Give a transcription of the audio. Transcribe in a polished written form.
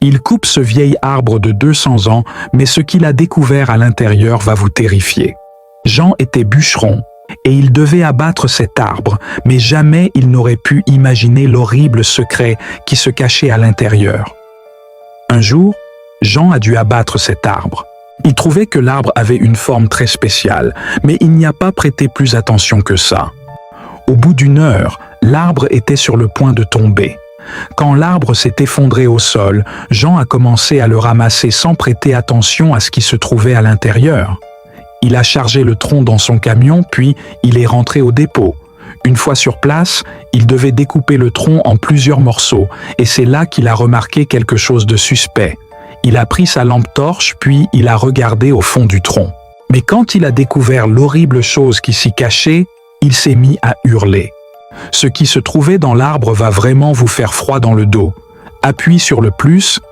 Il coupe ce vieil arbre de 200 ans, mais ce qu'il a découvert à l'intérieur va vous terrifier. Jean était bûcheron, et il devait abattre cet arbre, mais jamais il n'aurait pu imaginer l'horrible secret qui se cachait à l'intérieur. Un jour, Jean a dû abattre cet arbre. Il trouvait que l'arbre avait une forme très spéciale, mais il n'y a pas prêté plus attention que ça. Au bout d'une heure, l'arbre était sur le point de tomber. Quand l'arbre s'est effondré au sol, Jean a commencé à le ramasser sans prêter attention à ce qui se trouvait à l'intérieur. Il a chargé le tronc dans son camion, puis il est rentré au dépôt. Une fois sur place, il devait découper le tronc en plusieurs morceaux, et c'est là qu'il a remarqué quelque chose de suspect. Il a pris sa lampe torche, puis il a regardé au fond du tronc. Mais quand il a découvert l'horrible chose qui s'y cachait, il s'est mis à hurler. Ce qui se trouvait dans l'arbre va vraiment vous faire froid dans le dos. Appuie sur le plus